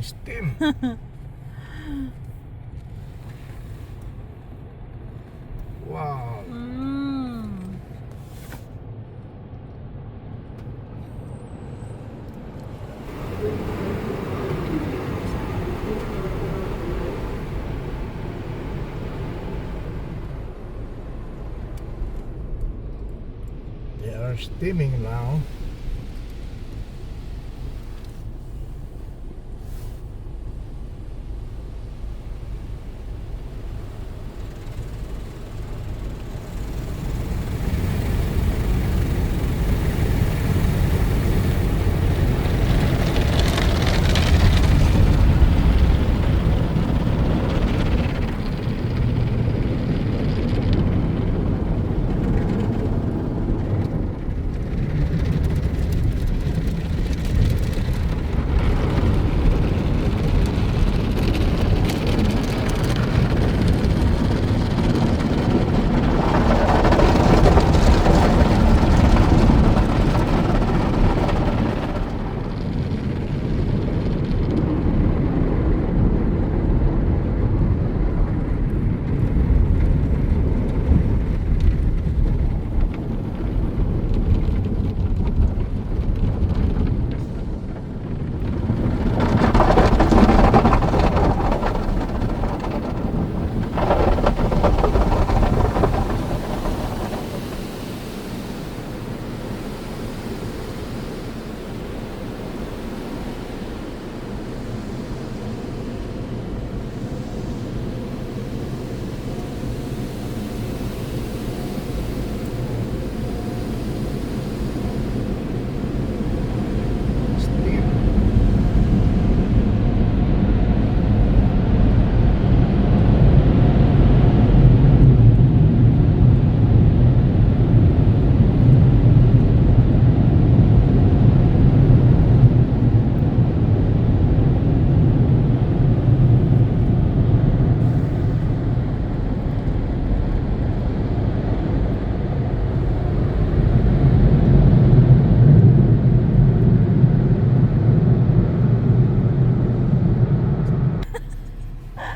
Steam. Wow. They are steaming now. Steam.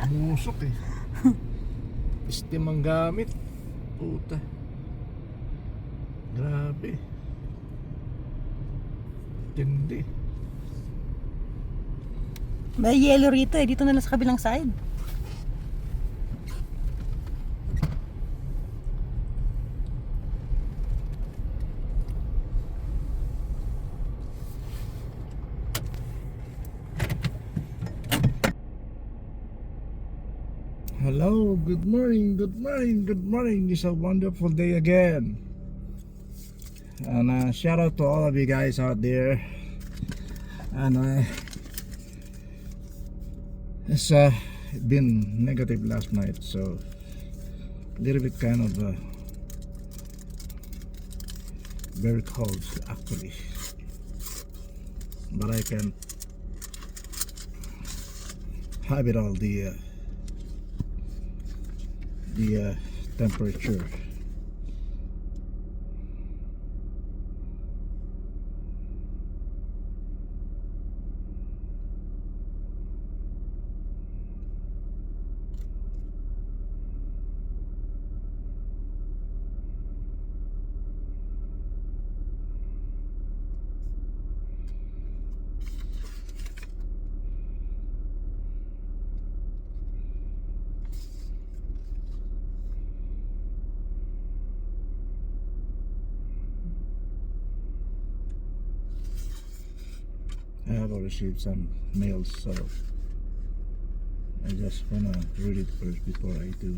Musok eh. Steam ang gamit. Puta. Grabe. Tindi. May yellow rito eh. Dito na lang sa kabilang side. Hello, good morning, good morning, good morning. It's a wonderful day again. And shout out to all of you guys out there. And it's been negative last night, so a little bit kind of very cold actually. But I can have it all the temperature. I have received some mails, so I just wanna read it first before I do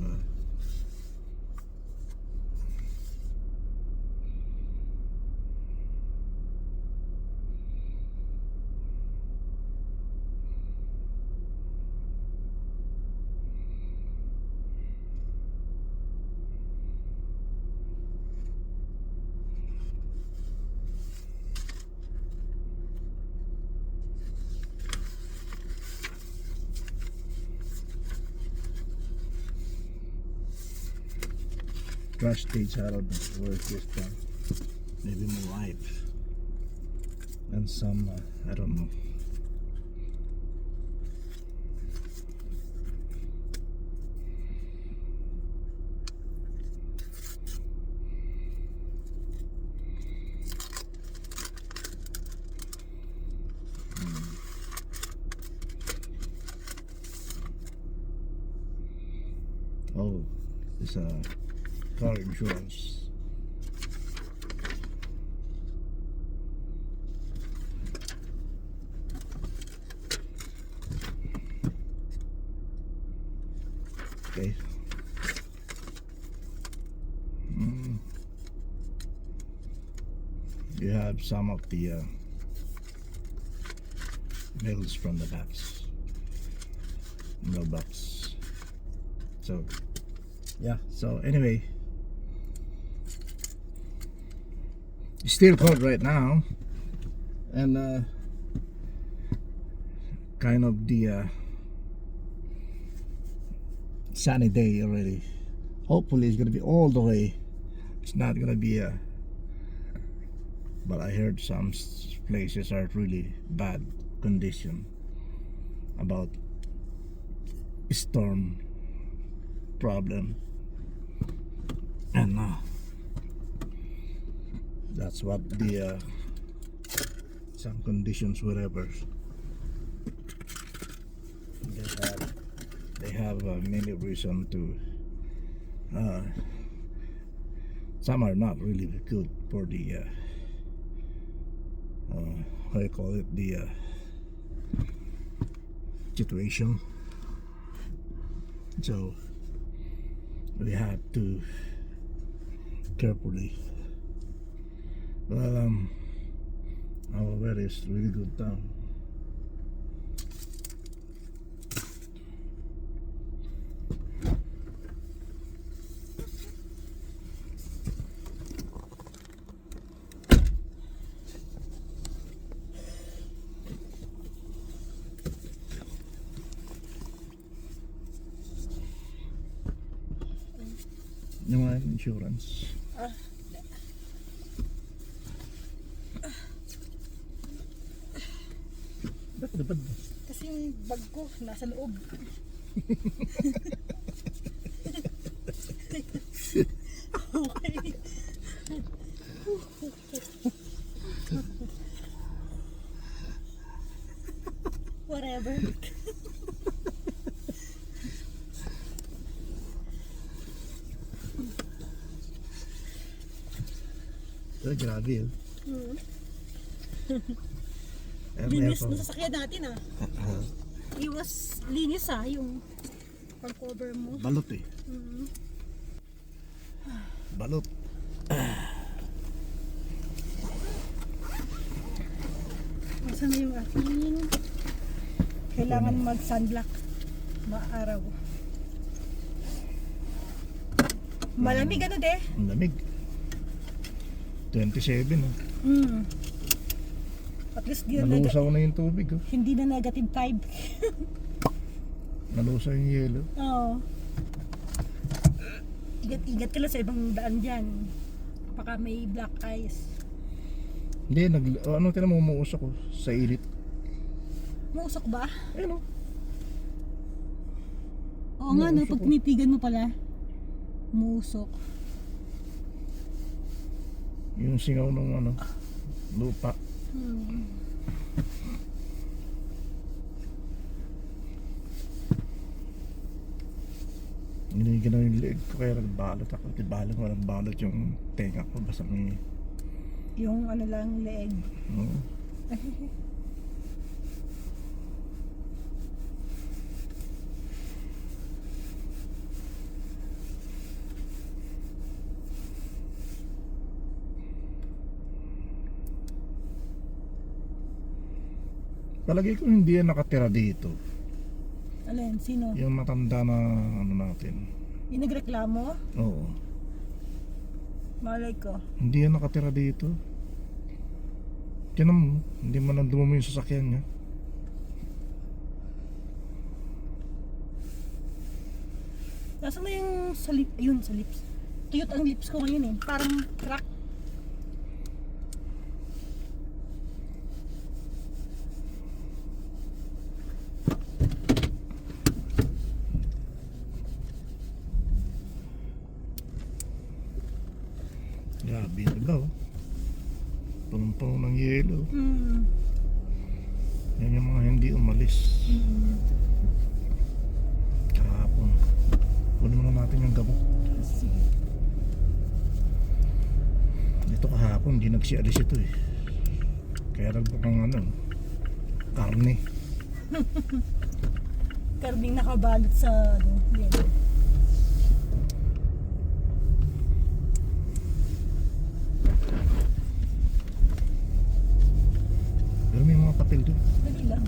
crash stage. I don't know where it is from. Maybe my wife and some I don't know. sa car insurance. Okay. You have some of the bills from the mailbox. So yeah. So anyway, it's still cold right now, and kind of the sunny day already. Hopefully it's gonna be all the way. It's not gonna be but I heard some places are really bad condition about storm problem, and that's what the some conditions, whatever they have many reason to some are not really good for the how you call it, the situation. So we have to carefully. Well, our weather is really good now. Yung mga insurance. Ba't dapat? Kasi yung bag ko nasa loob. Okay. Whatever. Grabe yun. Linis na sasakyan natin Iwas linis yung pag-cover mo. Balot eh. Balot. Nasaan na yung aking kailangan mag-sunblock maaraw. Malamig Ang lamig. 27 At least di na nalusaw na yung tubig hindi na negative 5. Nalusaw yung yelo. Oo. Igat-igat ka lang sa ibang daan dyan. Baka may black ice. Hindi, tinan mo, umuusok sa init. Mausok ba? Ayun Oo nga no, Mausok pag tinitigan mo pala mausok. Yung singaw ng lupa. Ginigin na yung leg ko kaya nagbalot ako. Walang balot yung tenga ko. Basta may Yung lang leeg. Palagi ko hindi yan nakatira dito. Alin? Sino? Yung matanda na natin. Yung nagreklamo? Oo. Malay ko. Hindi yan nakatira dito. Tinan mo, hindi man nandun mo yung sasakyan niya. Nasaan na yung sa lip? Ayun, sa lips. Tuyot ang lips ko ngayon Parang crack. Grabe yung iba Punong-puno ng yelo. Yan yung mga hindi umalis. Kahapon. Kunin mo na natin yung gamot. Sige. Ito kahapon, hindi nagsialis ito eh. Kaya nagbukang ano, karne. Karning nakabalot sa ano, yan. Pero may mga papel doon. Dali lang.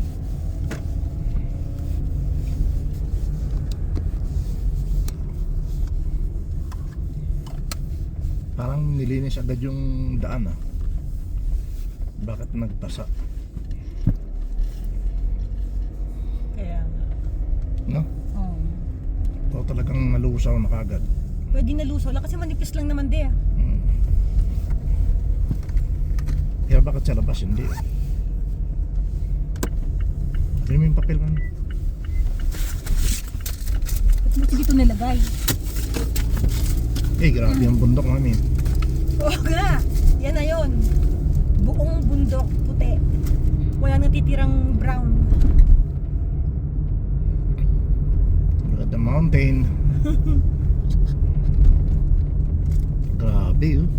Parang nilinis agad yung daan ah. Bakit nagbasa? Kaya nga. No? Oh. O talagang nalusaw na kagad. Pwede nalusaw lang kasi manipis lang naman de. Kaya bakit sa labas hindi? Ano mo yung papel man? Ba't mo dito nilagay? Eh grabe yung bundok namin. Oo nga. Yan na yun. Buong bundok puti. Wala natitirang brown. Look at the mountain. Grabe oh.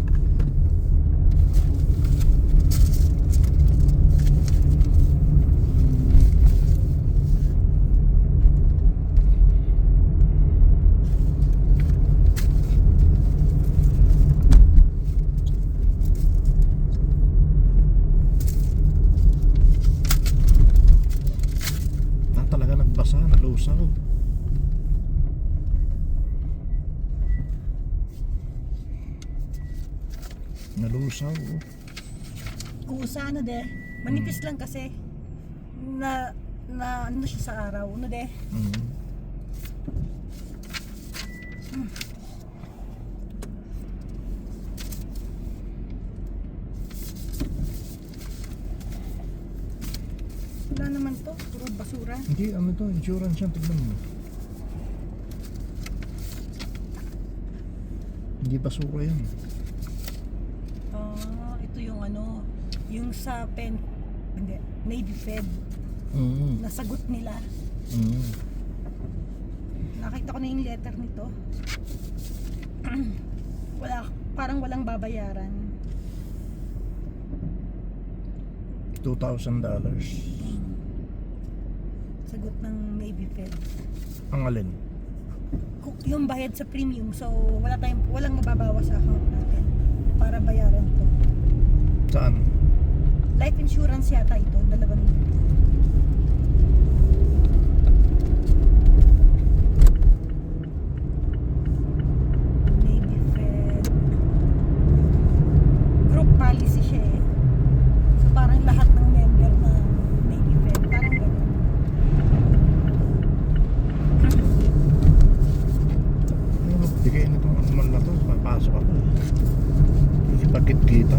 Talaga nagbasa, nalusaw. Nalusaw. Oh. Kusa ano de. Manipis lang kasi. Na ano siya sa araw. Ano de. Wala naman to. Puro basura. Hindi, ano to, insurance yan, tignan mo. Hindi basura yan. Ito yung ano. Yung sa hindi. Navy Fed. Nasagot nila. Nakita ko na yung letter nito. Parang walang babayaran. $2,000. Sagot ng Navy Fed. Ang alin? Yung bayad sa premium, so walang mababawas sa account natin para bayaran to. Saan? Life insurance yata ito, 2,000. Navy Fed. Group policy siya eh. So parang lahat ng member ng Navy Fed, parang gano'n. Ay, magbigay na itong anuman na to. Papasok ako. Hindi pagkit-kita.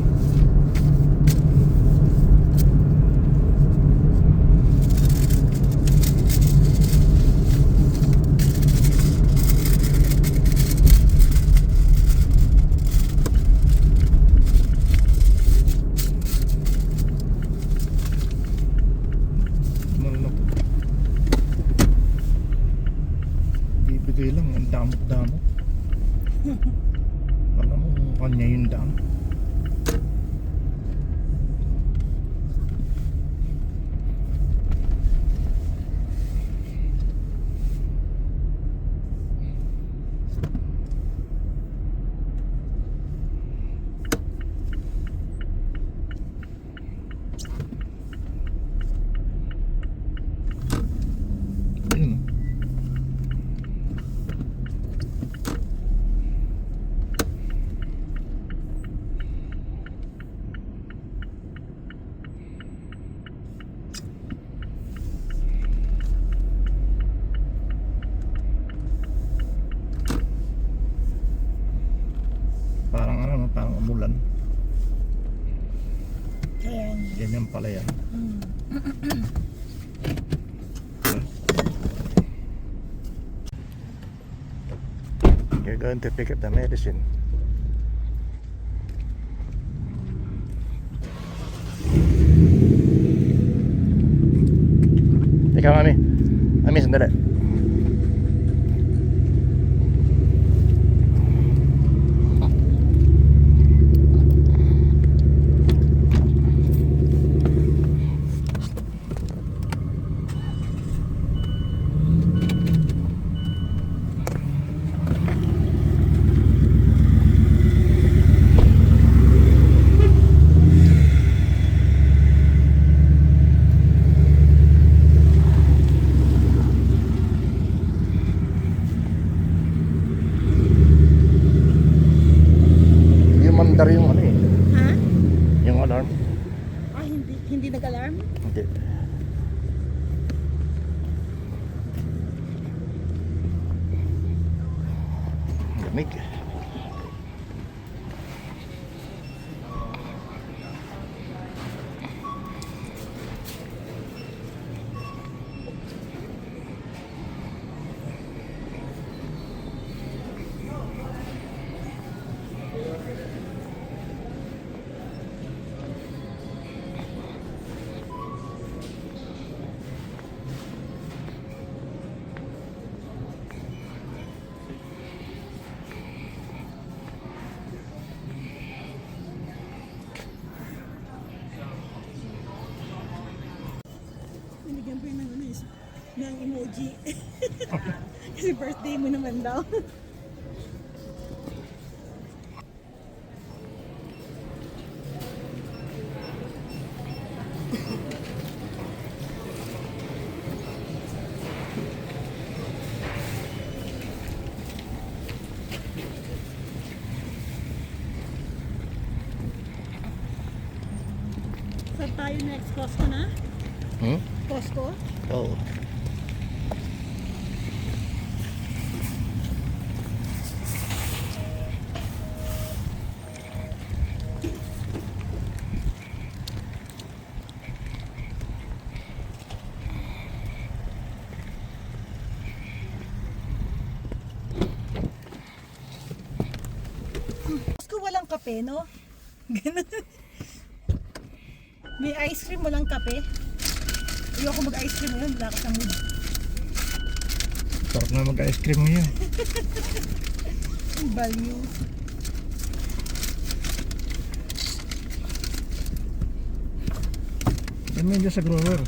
Bibigay lang, ang damot-damot. Alam mo, kanya yung dam. Ayun. Parang ano, parang umulan. Ayan. Ganyan pala yan. You're going to pick up the medicine. Ikaw, Mami. Mami, sandali. lamig. Binigyan pa yun ng ano ng emoji. Kasi birthday mo naman daw. Saan tayo next? Costco na? Hmm? Costco? Oo. Costco walang kape, no? Ganun. May ice cream, walang kape. Ayoko mag-ice cream ngayon, wala ka sa mood. Sarap na mag-ice cream ngayon. Ang value. Yan medyo sa grower.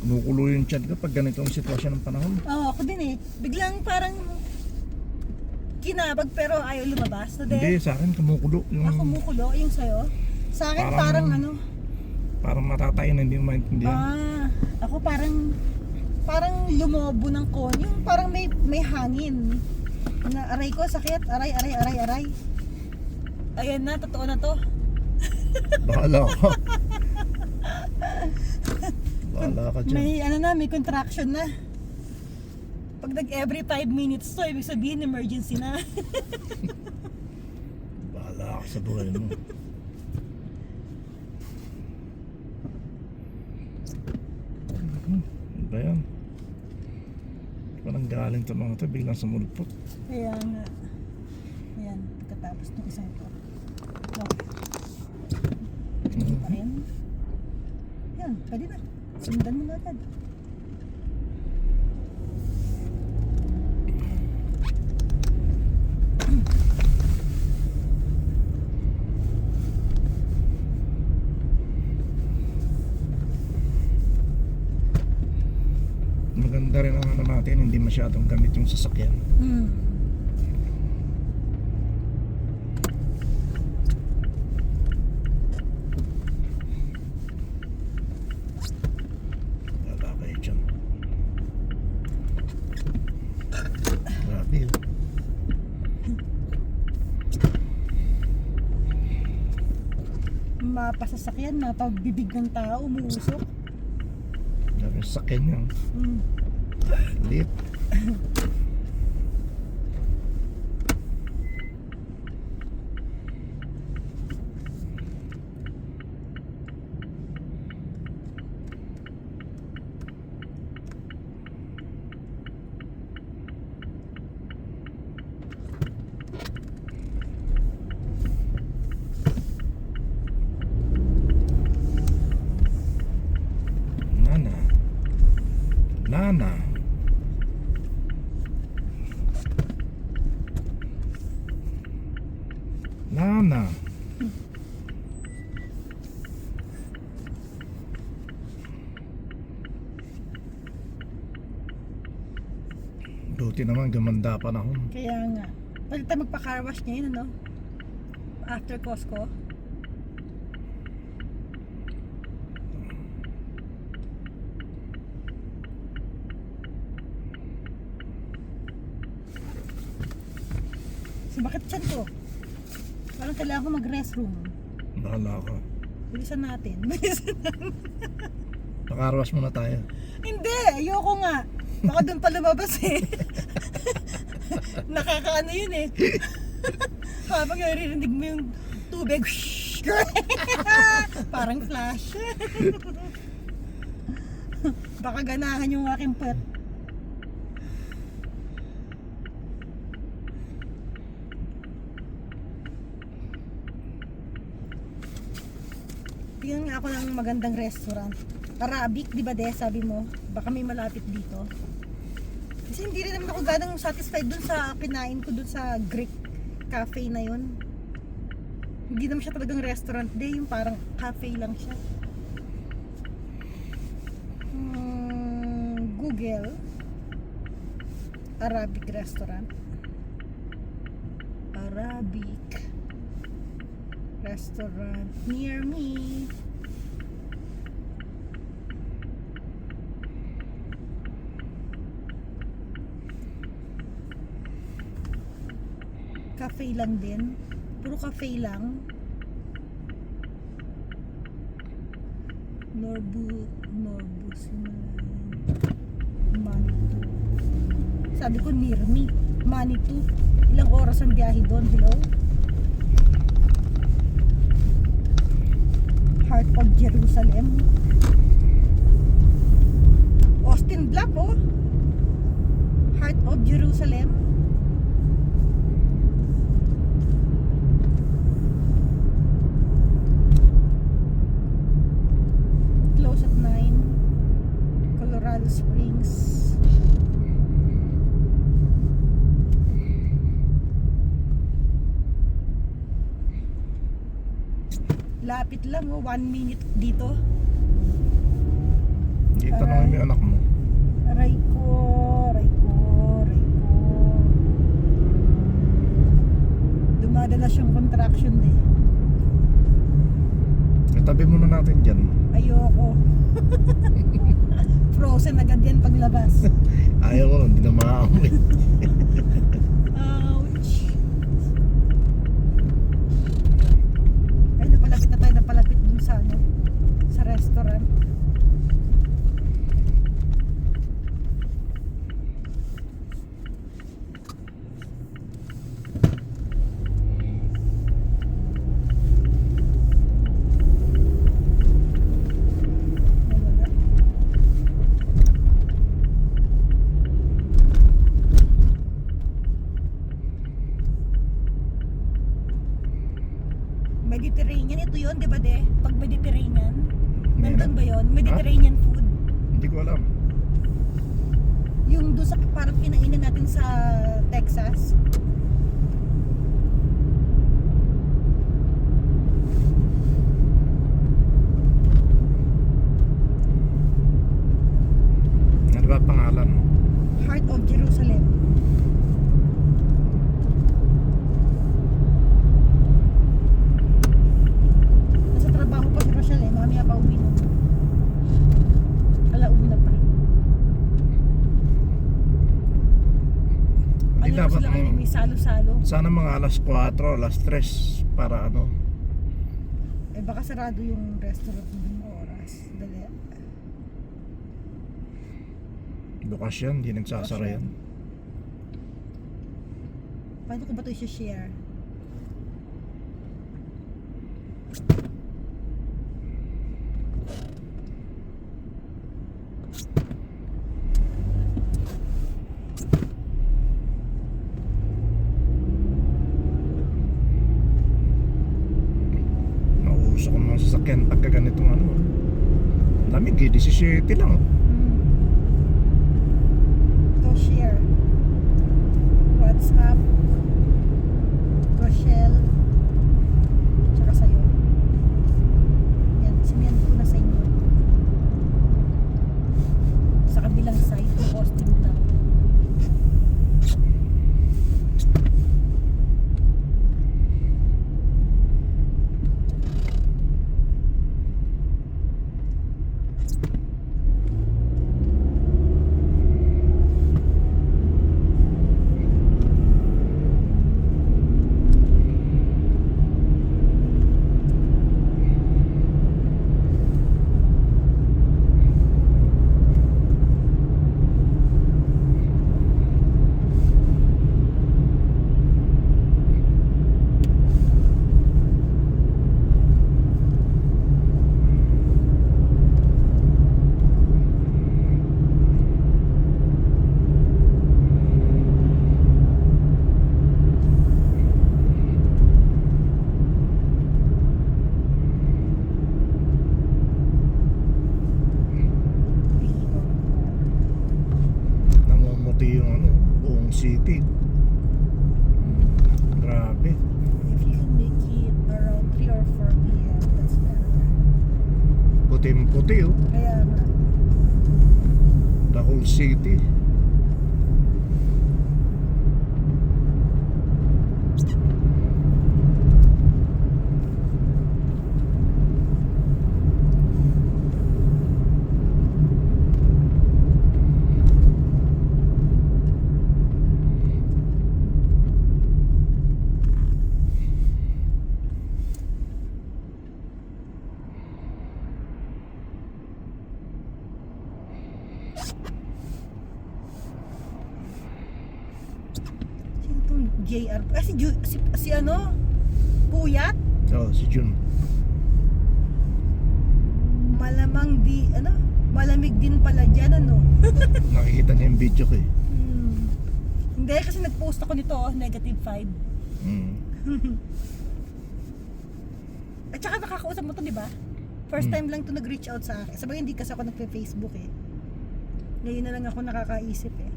Kumukulo yung tiyan ko pag ganito ang sitwasyon ng panahon. Oo, ako din eh. Biglang parang kinabag pero ayaw lumabas. So, Hindi, sa akin kumukulo yung ako kumukulo, yung sa'yo. Sa akin Parang- parang ano, parang matatay na hindi mo maintindihan. ako parang lumobo ng kon. Yung parang may hangin. Na aray ko, sakit. Aray. Ayan na, totoo na to. Bahala ka. Bahala ka dyan. May contraction na. Pag every 5 minutes to, ibig sabihin emergency na. Bahala ka sa buhay mo. Ano ba yan? Parang galing sa mga ito, biglang sumulpot. Kaya nga. Ayan, pagkatapos ng isang to. Okay. Hindi pa rin. Yan, pwede na. Sundan mo na agad. Maganda rin ang ano natin, hindi masyadong gamit yung sasakyan. Wala kayo dyan. Grabe yun. Mapasasakyan, mapabibig ng tao, umuusok. Grabe yung sasakyan yun. Lit. Nana. Nana. Buti naman gumanda panahon. Kaya nga. Pwede tayo magpa-car wash ngayon, ano? After Costco. Sumakit siyan ko. Parang kailangan ko mag-restroom. Bahala ka. Bilisan natin. Bilisan. Pakarwas muna tayo. Hindi, ayoko nga. Baka doon pa lumabas eh. Nakakaano yun eh. Habang naririnig mo yung tubig. Parang flash. Baka ganahan yung aking pet. Tingnan nga ako ng magandang restaurant. Arabic, di ba de? Sabi mo, baka may malapit dito. Kasi hindi rin naman ako ganang satisfied dun sa kinain ko dun sa Greek cafe na yun. Hindi naman siya talagang restaurant de, yung parang cafe lang siya. Google Arabic restaurant. Arabic restaurant near me. Cafe lang din. Puro cafe lang. Norbu Manitou. Sabi ko near me. Manitou. Ilang oras ang biyahe doon? Hello? Heart of Jerusalem. Austin Black, oh. Heart of Jerusalem. Close at 9. Colorado Springs. Lapit lang, oh. 1 minute dito. Dito na yung anak mo. Aray ko. Dumadalas yung contraction eh. Itabi muna natin dyan. Ayoko. Frozen agad yan paglabas. Ayaw mo, hindi na makaamoy. Ouch. Ay, napalapit dun sa ano, sa restaurant. Mediterranean, ito yun, di ba de? Pag Mediterranean, nandun ba yun? Mediterranean food. Hindi ko alam. Yung doon sa parang kinainan natin sa Texas. Ano ba pangalan? Heart of Jerusalem. Nasa trabaho pa si Rochelle eh. Mamaya pa uwi na. Alauna pa. Hindi Ano dapat sila kayo, mo. may salo-salo. Sana mga alas 4, alas 3 para ano. Eh baka sarado yung restaurant ng oras. Dali. Bukas yan, hindi nagsasara yan. Paano ko ba ito i-share? Nauusok ang mga sasakyan pagka ganitong ano. Lamig eh, 17 lang. Ito share. WhatsApp. Rochelle. Tsaka sa'yo. Yan, sinend ko na sa inyo. Sa kabilang side, posting lang. Grabe. If you can make it around 3 or 4 p.m., that's better. Puting-puti oh. Kaya nga. The whole city. Sino itong JR? Si ano? Puyat? Oh, si Jun. Malamang malamig din pala dyan, ano? Nakikita niya yung video ko eh. Hindi, kasi nag-post ako nito, -5. Mm. At saka nakakausap mo to, di ba? First time lang to nag-reach out sa akin. Sabagay hindi kasi ako nagpe-Facebook eh. Ngayon na lang ako nakakaisip eh.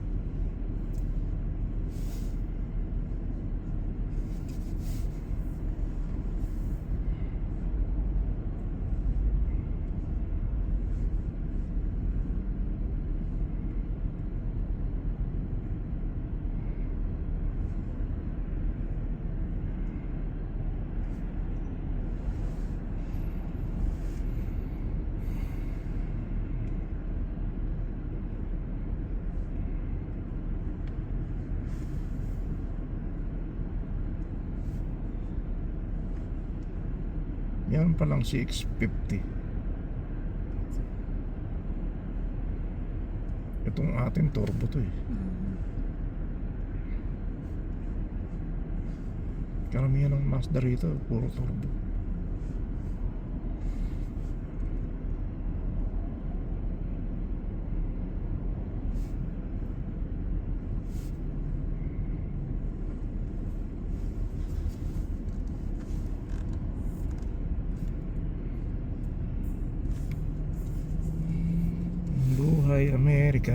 Yan palang 650. Itong ating turbo to eh. Karamihan ng Mazda rito, puro turbo. Buhay Amerika.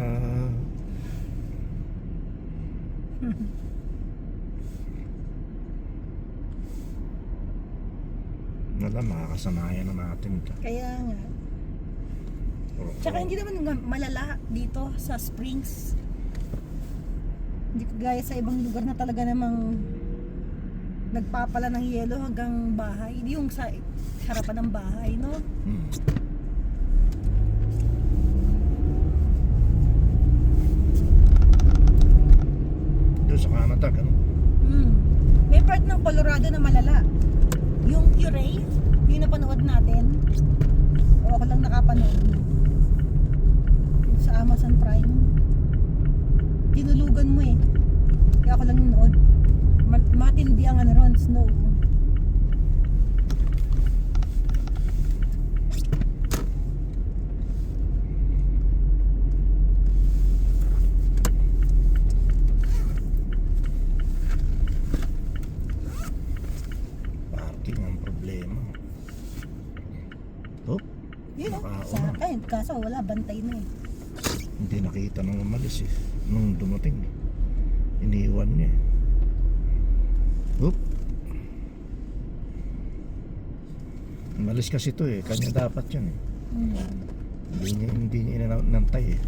Nala, makakasanayan na natin ito. Kaya nga. Tsaka hindi naman malala dito sa Springs. Hindi ko gaya sa ibang lugar na talaga namang nagpapala ng yelo hanggang bahay. Hindi yung sa harapan ng bahay, no? Doon sa Canada, ganun. May part ng Colorado na malala. Yung Uray, yung napanood natin. O ako lang nakapanood. Yung sa Amazon Prime. Tinulugan mo eh. Kaya ako lang nanood. Matindi ang ano ron, snow. Parking ang problema. Oh, Yun o, nakauna. sa akin. Kaso wala, bantay na eh. Hindi nakita nung umalis eh. Nung dumating, iniwan niya eh. Oop. Umalis kasi to eh. Kanya dapat yun eh. Hindi niya inantay eh.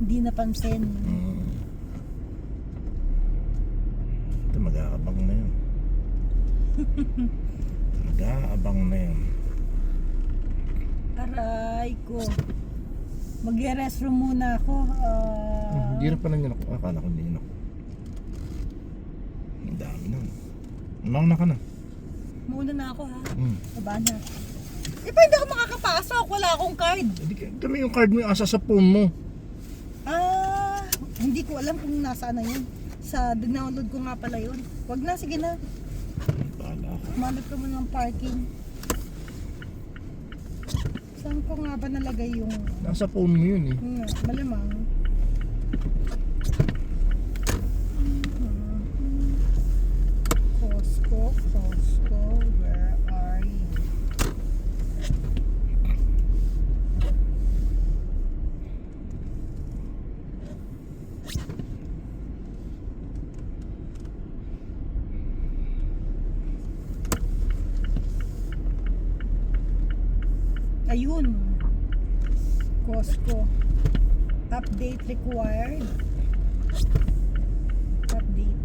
Hindi napansin. Ito, mag-aabang na yun. Mag-aabang na yun. Aray ko. Mag-restroom muna ako. Hindi na pala niya ako. Akala ko hindi na ako. Ang dami na. Mauna ka na. Muna na ako ha. Baba na. Eh pa hindi ako makakapasok. Wala akong card. Dami yung card mo yung asa sa phone mo. Hindi ko alam kung nasaan na yun. Sa download ko nga pala yun. Wag na, sige na. Bahala ka. Malap ko muna ng parking. Saan ko nga ba nalagay yung... Nasa phone mo yun eh. Malamang. Costco, where are you? Ayun. Costco. Update required. Update.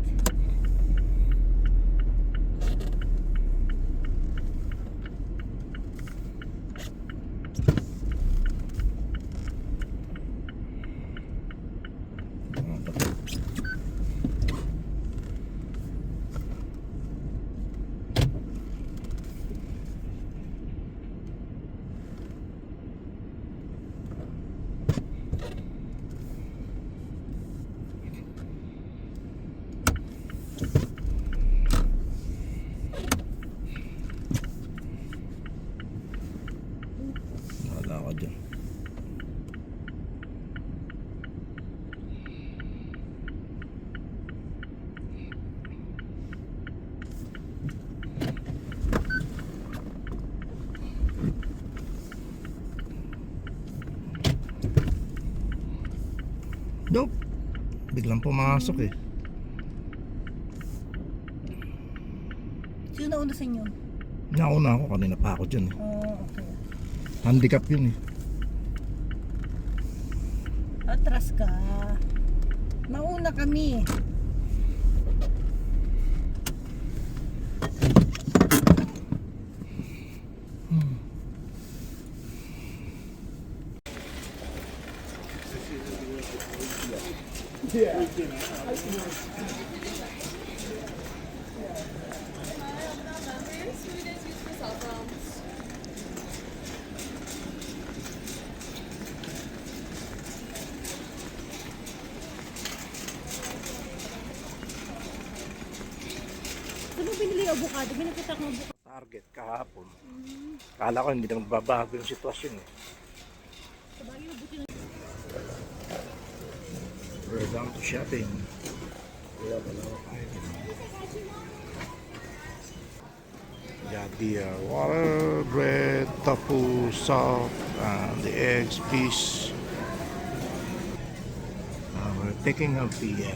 Wala ka dyan. Nope. Biglang pumasok eh. Sino nauna sa inyo? Nauna ako, kanina pa ako dyan eh. Oh, okay. Handicap yun eh. Atras ka. Nauna kami. Ano binili yung avocado? Binakita ko avocado. Target kahapon. Kala ko hindi na magbabago yung sitwasyon eh. We're down to shopping. Got the water, bread, tofu, salt, and the eggs, fish. We're taking out the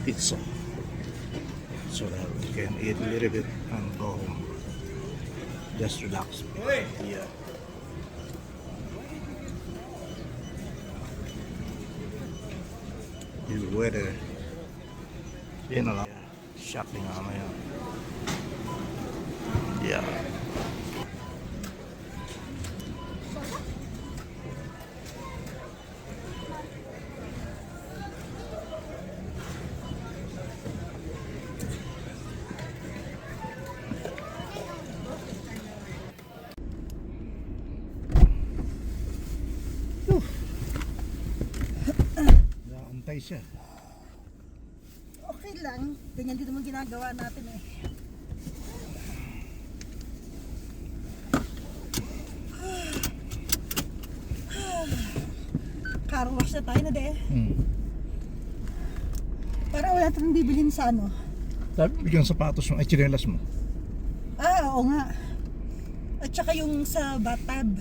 pizza so that we can eat a little bit and go home. Just relax. Yeah. The weather. Yun na lang. Shopping ako yan. Yeah. Naantay siya. Okay lang. Ganyan din naman ginagawa natin eh. Car wash na tayo na de. Para wala tayong bibilhin sa ano. Sabi, bigyan sapatos mo, ay chinelas mo. Ah, oo nga. At saka yung sa bathtub.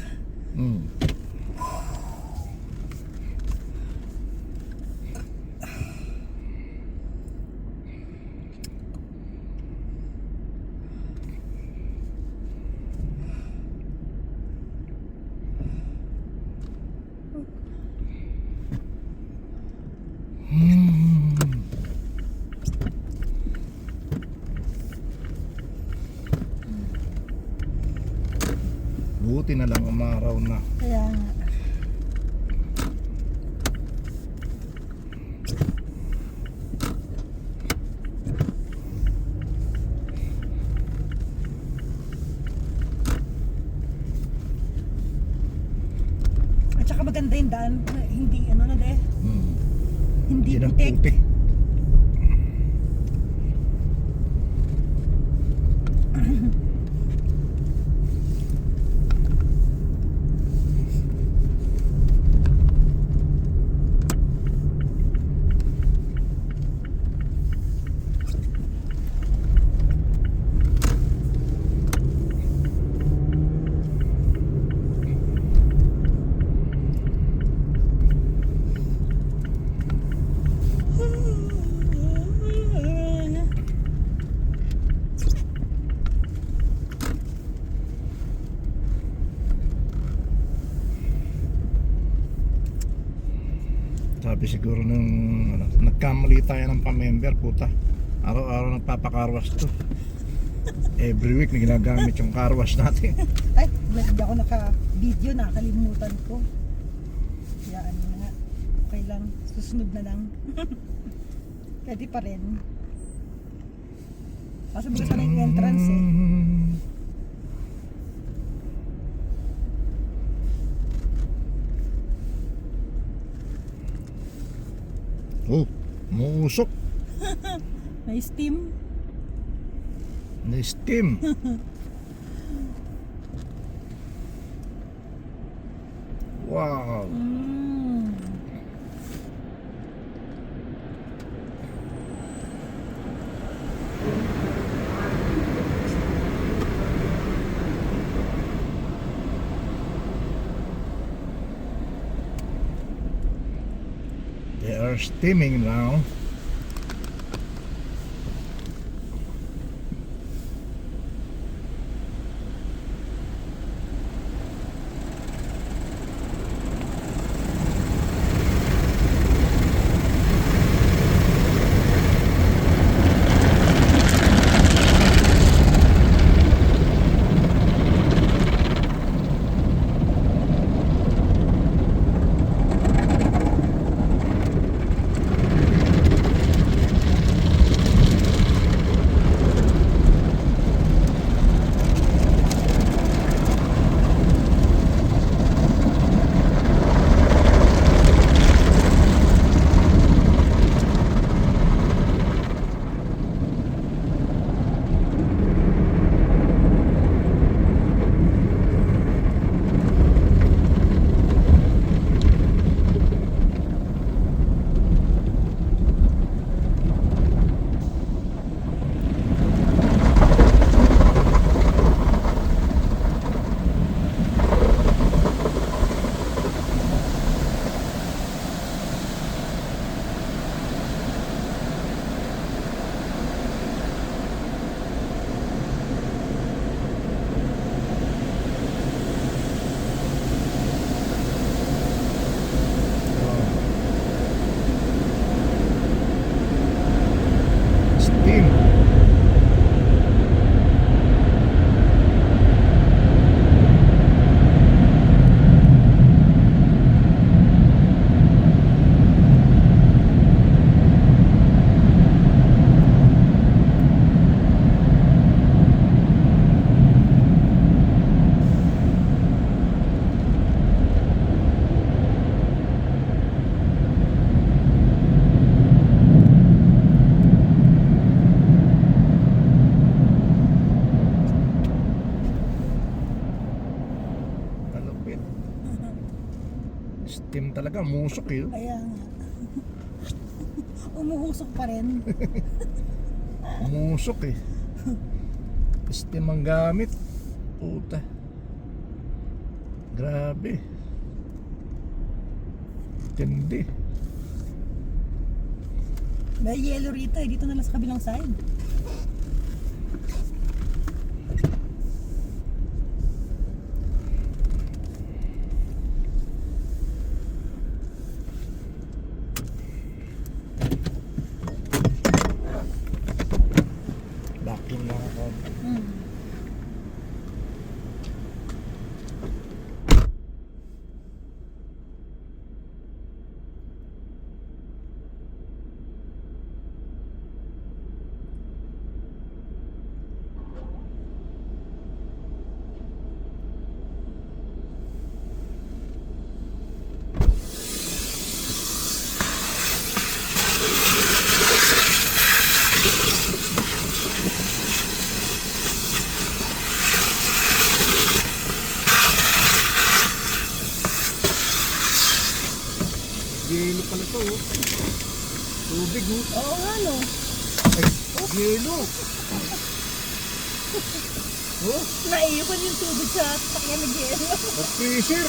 Buti na lang umaraw na. Kaya nga. At saka maganda yung daan. Hindi ano na de. Hindi Yan ang putik. putik. Sabi siguro nung nagkamali tayo ng pa-member, puta. Araw-araw nagpapakarwas to. Every week na ginagamit yung carwash natin. Ay, hindi ako naka-video, nakakalimutan ko. Kaya ano na nga, okay lang, susunod na lang. Pwede pa rin. Kasi bukas na yung entrance eh. Oh, muusok. May steam. Na-steam. Wow. They are steaming now. Steam. Kalupit. Steam talaga, musok eh. Kaya nga. Umuusok pa rin. Musok eh. Steam ang gamit. Puta. Grabe. Tindi. May yellow rito eh. Dito na lang sa kabilang side. Backing lang ako. Yelo pala to oh. Tubig oh. Oo nga no. Ay, yelo. Oh, Naiwan yung tubig sa sakyan ng yelo. freezer.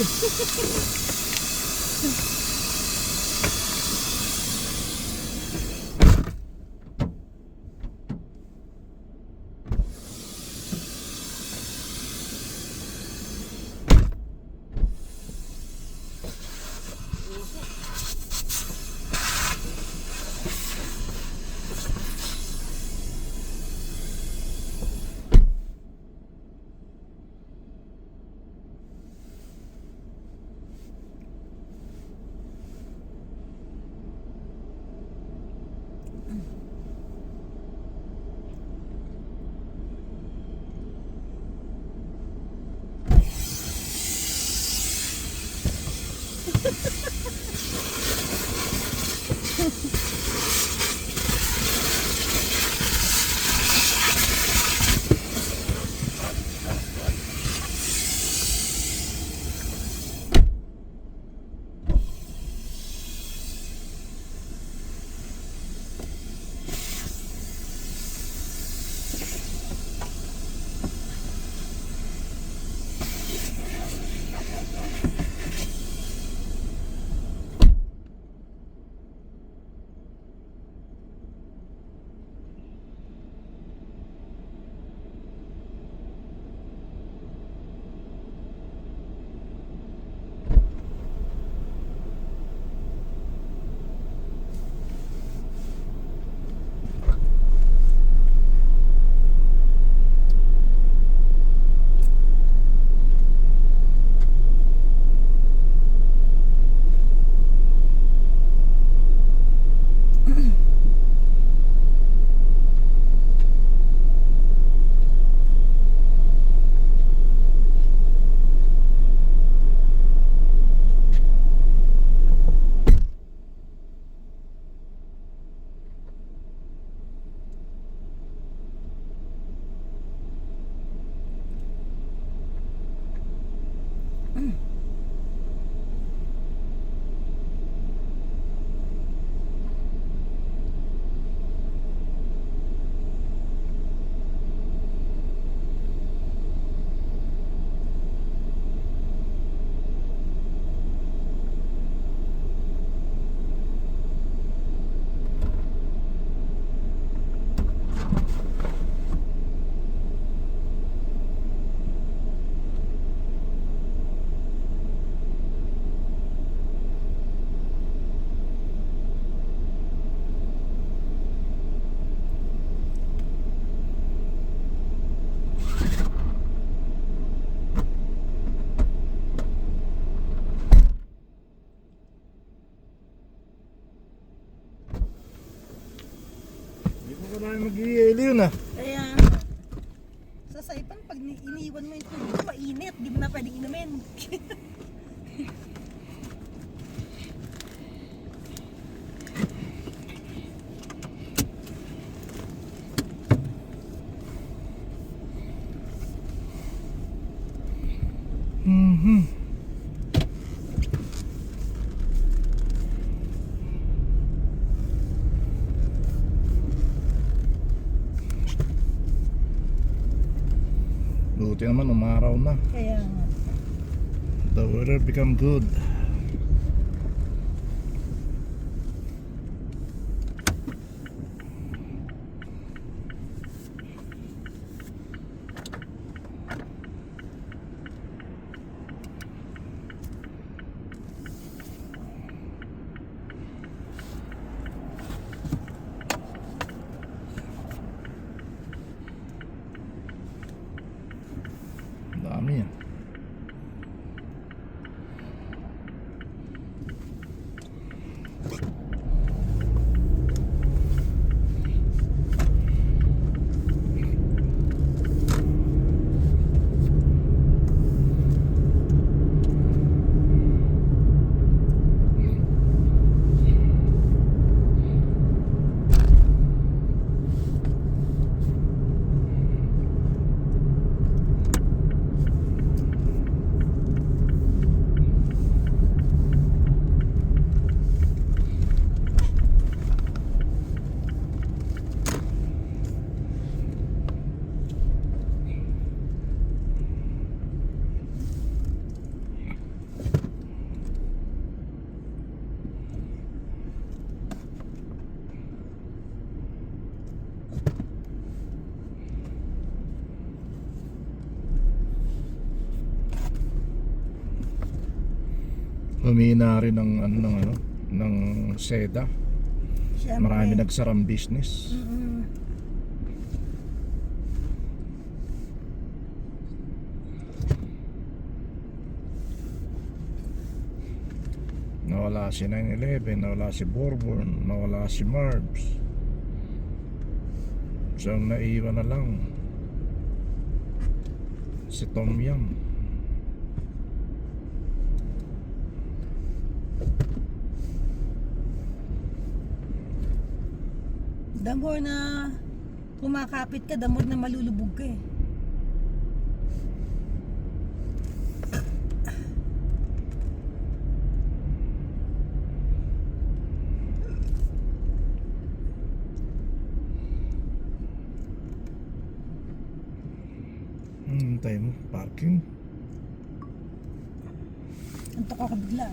Wala yung mag-iili yun ah. Kaya, sa Saipan, pag iniwan mo yung tubig, mainit. Di mo na pwedeng inumin. Mhm. Buti naman umaraw na. Kaya, The weather become good. Dami yan. Humina rin ng seda. syempre. Marami nagsarang business. Mm-mm. Nawala si 9-11, nawala si Bourbon, nawala si Marbs. So ang naiwan na lang si Tom Yum. The more na kumakapit ka, the more na malulubog ka eh. Hintay mo, parking. Antok ako bigla.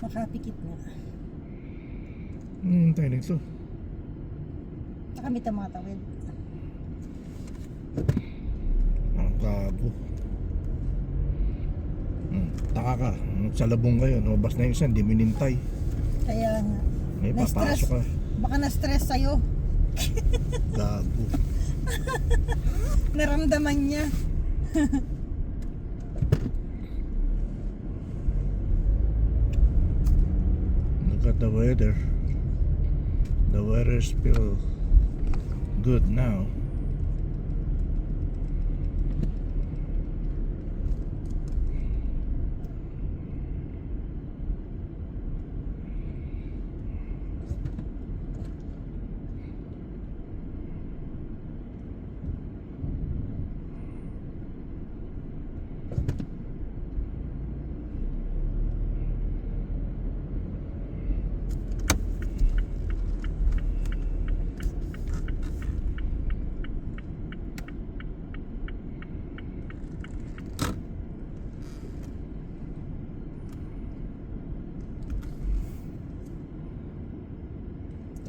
Makapikit na. Hintay nito. Nakamit ang mga tawid. Ang gago. Taka ka, nagsalabong kayo, lumabas na yung isa, hindi minintay. Kaya nga. May Na-stress. papasok ka. Baka na-stress sa'yo. Gago. Naramdaman niya. Look at the weather. The weather is still good now.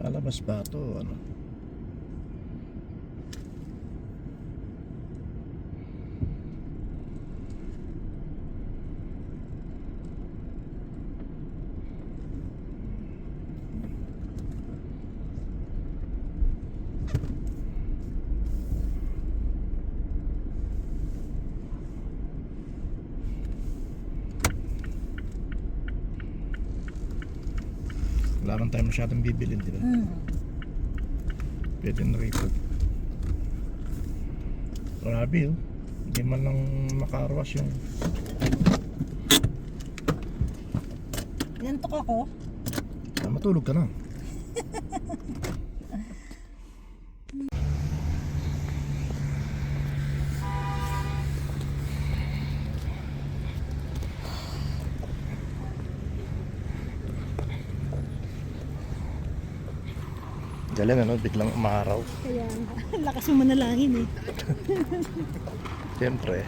Lalabas ba ito? Ano? Wala man tayo masyadong bibilin, di ba? Pwede na rito. Grabe oh. Hindi man lang makarwas yung... Inantok ako. Matulog ka na. Galing ano, biglang umaraw. Kaya, lakas mo manalangin eh. Siyempre.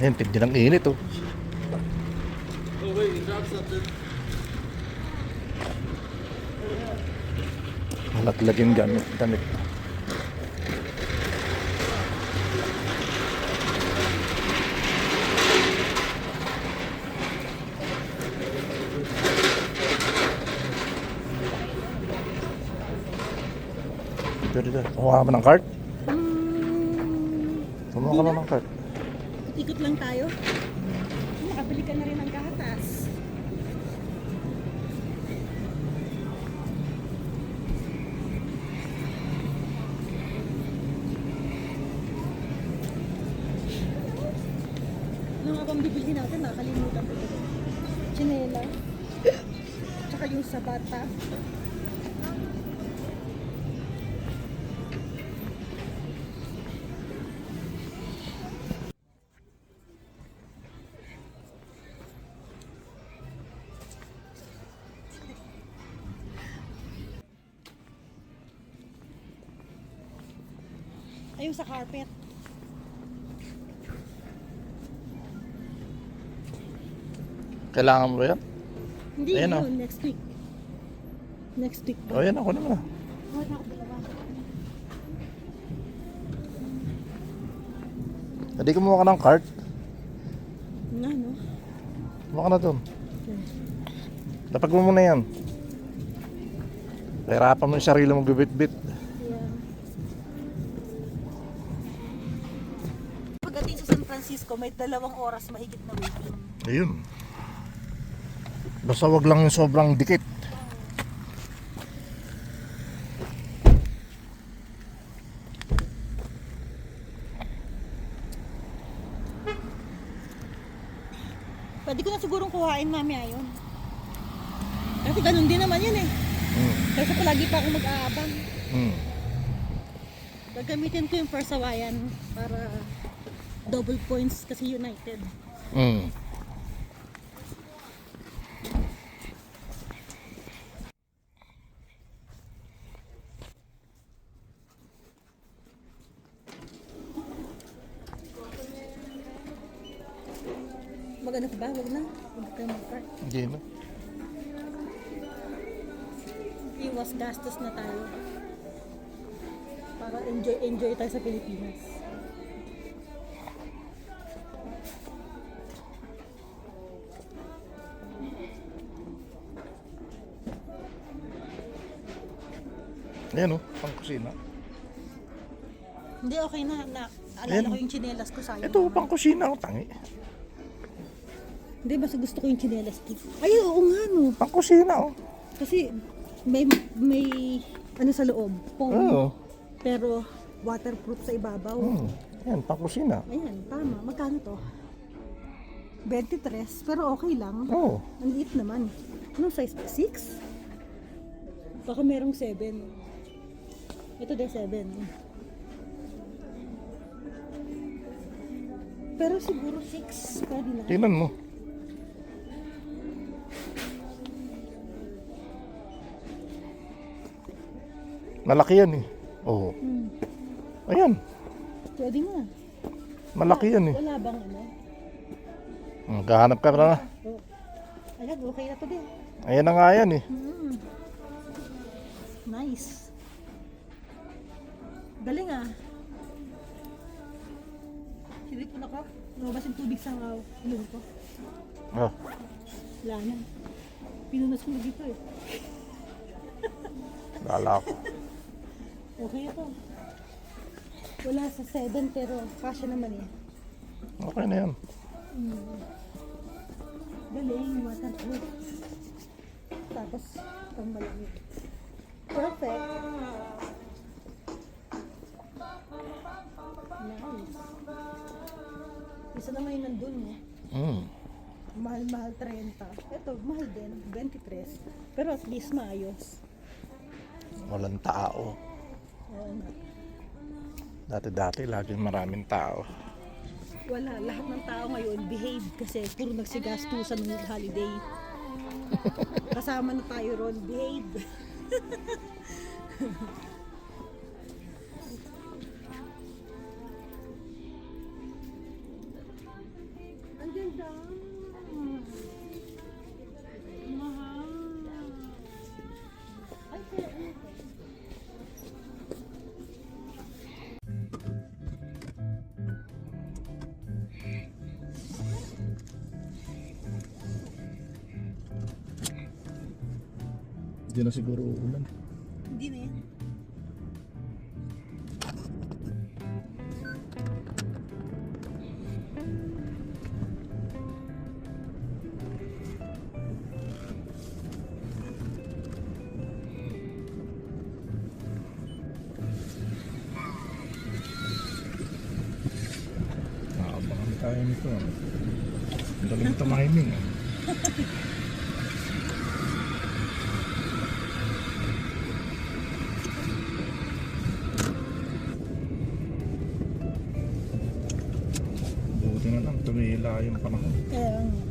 Ayan, tindi ng init oh. Halaglag yung damit. Dito. Kumuha ka ba ng cart? Kumuha ka ba ng cart? Ikot lang tayo. Nakabili ka na rin ng gatas. Ano nga bang bibili natin? Nakalimutan ko. Chinela. Tsaka yung sa bata. Ayun sa carpet. Kailangan mo ba yan? Hindi, Ayan, yun. Next week. Next week O yan, ako naman. Oh, nakadalawa. Hindi kumuha ka ng cart. Nga, no? Kumuha ka na dun. Okay. Lapag mo muna yan. Pahirapan mo yung sarili mong gubit-bit. Yeah. Pagdating sa San Francisco, may 2 oras mahigit na waiting. Ayun. Basta wag lang yung sobrang dikit. Pwede ko na sigurong kuhain mamaya yun. Kasi ganun din naman yun eh. Kasi palagi pa ako mag-aabang. Gagamitin ko yung Persawayan para double points kasi United. Maganda ba? Wag na. Huwag ka mag-park. Hindi na. Iwas gastos na tayo. Para enjoy tayo sa Pilipinas. Ayan oh, pang kusina. Hindi, okay na. Alala Ayan. ko yung tsinelas ko, sayang. Ito, pang kusina oh, tangi. Hindi, basta gusto ko yung tsinelas ko. Ay, oo nga no. Pang kusina oh. Kasi may ano sa loob, foam. Oo. Pero waterproof sa ibabaw. Ayan, pang kusina. Ayan, tama. Magkano to? 23, pero okay lang. Oo. Ang liit naman. Anong size? 6? Baka merong 7. Ito din 7. Pero siguro 6. Pwede na. Tingnan mo. Malaki yan eh. Oo. Ayan, Pwede nga. malaki yan eh. Wala bang ano? Maghahanap ka na. Oh. Ayan, okay na to din. Ayan na nga yan eh. Nice. Galing ah. Silip ko na ko. Lumabas yung tubig sa ilong ko. Oh. Wala na. Pinunas ko na dito eh. Lala ko. Okay ito. Wala sa 7 pero kasya naman eh. Okay na yan. Galing, waterproof. Tapos, itong malamig. Perfect. Nice. Isa naman yung nandun mo. Mahal-mahal 30. Ito, mahal din. 23. Pero at least maayos. Walang tao. Oo nga. Dati-dati, laging maraming tao. Wala. Lahat ng tao ngayon behave kasi puro nagsigastusan ng holiday. Kasama na tayo ron. Behave. Ang ganda. Mahal. Ay, kaya ano to? Hindi na siguro uulan. Hindi na yan. Nakabangan tayo nito. Ang daling tumiming. Buti na lang, tumila yung panahon. Kaya nga.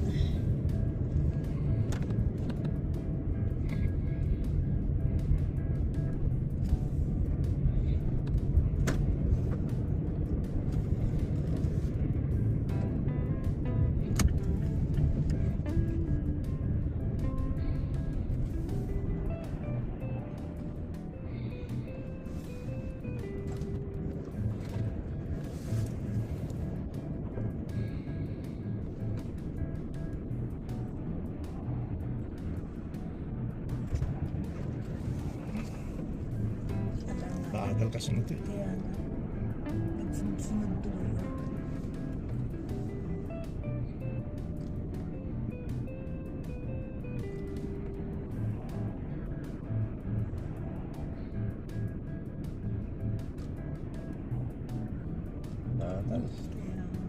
Bagal kasi nito eh. Kaya nga. Nagsunod-sunod tuloy. Bagal. Kaya nga.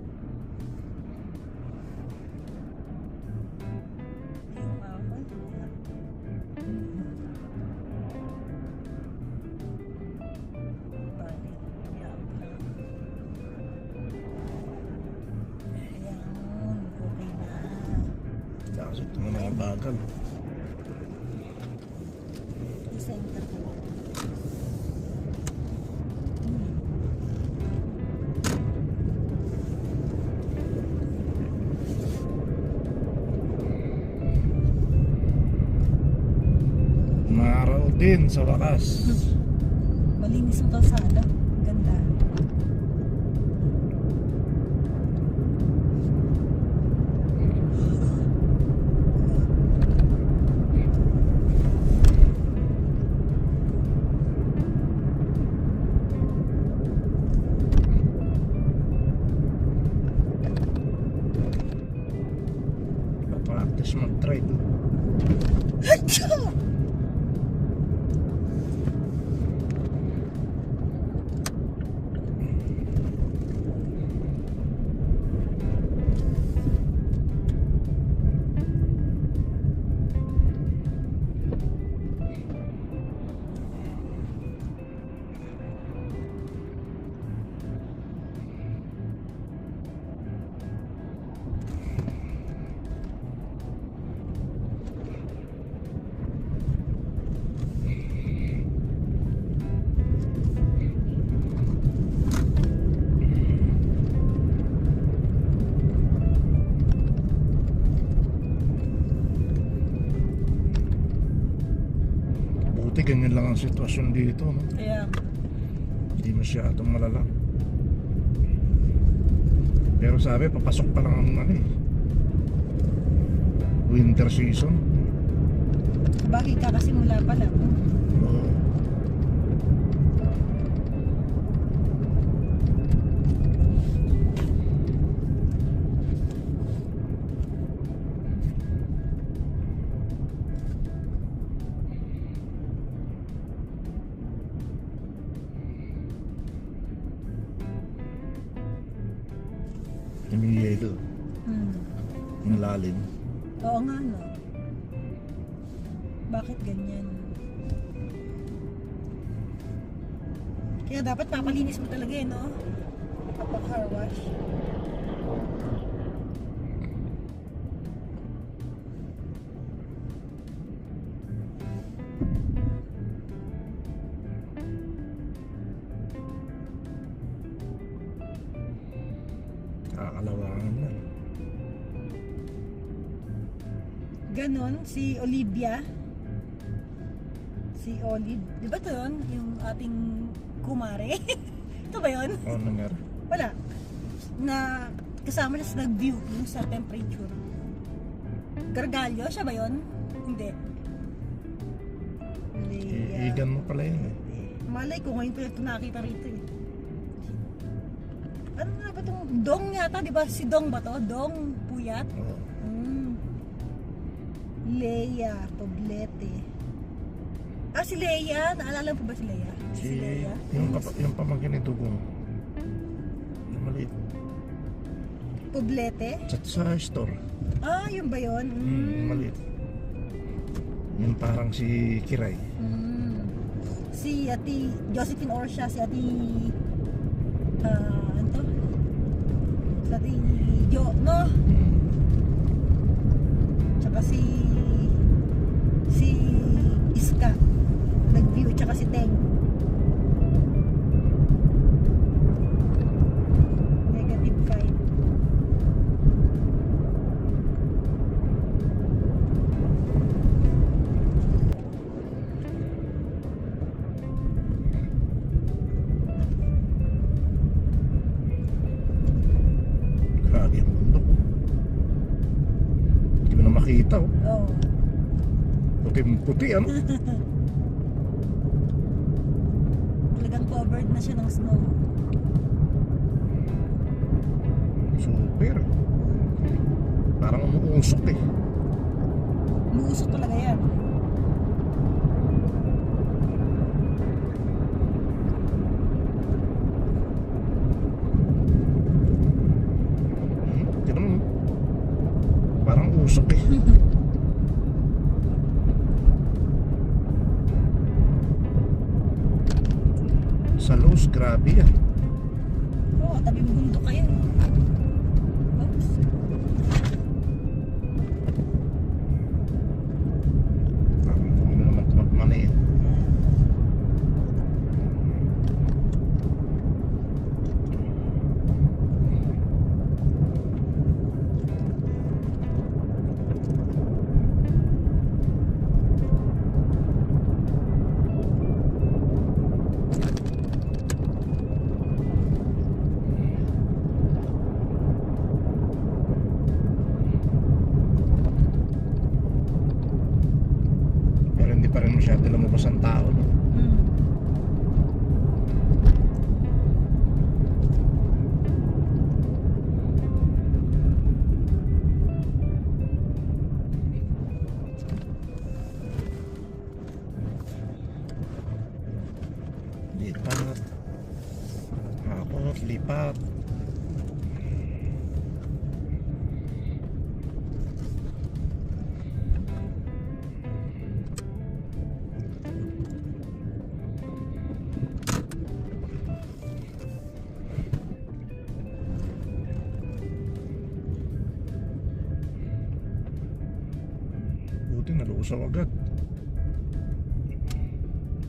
Yung awal, wala. Bali, yan lang. Ayan, okay na. Kasi ito na mga bagal. I-center ko lang. Umaraw din sa wakas. Malinis ang kalsada. Ganda. Practice mag-try to. Buti ganyan lang ang sitwasyon dito, no? Kaya, Hindi masyadong malala. Pero sabi, papasok pa lang ang ano eh, winter season. bagay kakasimula pa lang. Oo. dito. Hmm. Malalim. Oo nga, no? Bakit ganyan? Kaya dapat papalinis mo talaga eh, no? Kapag car wash. Kakalawangan na. Ganon, si Olivia. Si Olive. Di ba ito yun? Yung ating kumare? Ito ba yun? Ano nangyari? Wala. Na kasama siya sa nag-view yung sa temperature. Gargalyo? Siya ba yun? Hindi. Iigan mo pala yun eh. Malay ko ngayon ko ito nakita rito eh. Ano nga ba itong Dong yata, di ba? Si Dong ba to? Dong Puyat? Oo. Leia Poblete. Ah, si Leia. Naalala mo ba si Leia? Si Leia? Yung pamangkin ni Dugong. Yung maliit. Poblete? Sa store. Ah, yun ba yun? Yung maliit. Yung parang si Kiray. Si Ati Josephine Orsia, si Ati ano to? Si Ati Jo, no? Tsaka si Iska nag-view, tsaka si Teng. -5. Grabe ang bundok. Hindi mo na makita oh. Oh. Puti ano? Talagang covered na siya ng snow. Super. Parang umuusok eh. Muusok talaga yan. Tignan mo. Parang usok eh. Sa Los, grabe yan. Oo, tabing bundok kayo. Oops. Hindi mo naman magmana eh. Pero hindi pa rin masyado lumabas ang tao, no? Lipat. Akot, lipat. Buti nalusaw agad.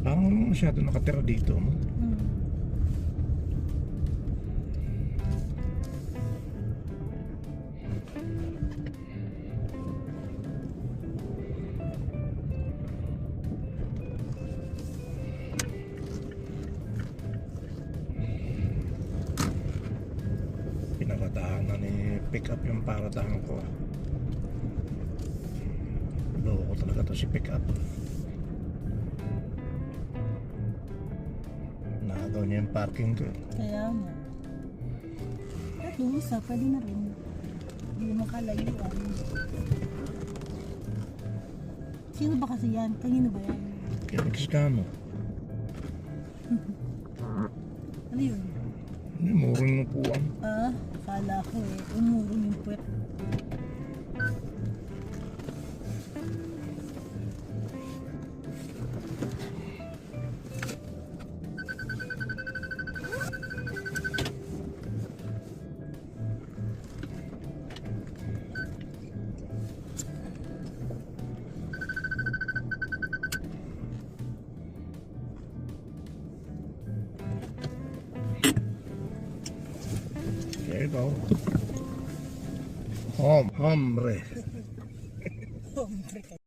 Parang masyado nakatira dito, no? Pinaradahan na ni pick up yung paradahan ko. Loko talaga to si pick up. Nagaw niya yung parking ko. Kaya nga. At yung isa, pwede na rin. Hindi makalayuan. Sino ba kasi yan? Kanino ba yan? Kaya Mexicano. Ano yun? Hindi, muring upuan. Ah, kala Kala ko umurong yung puwet. There you go. Hombre. Hombre ka.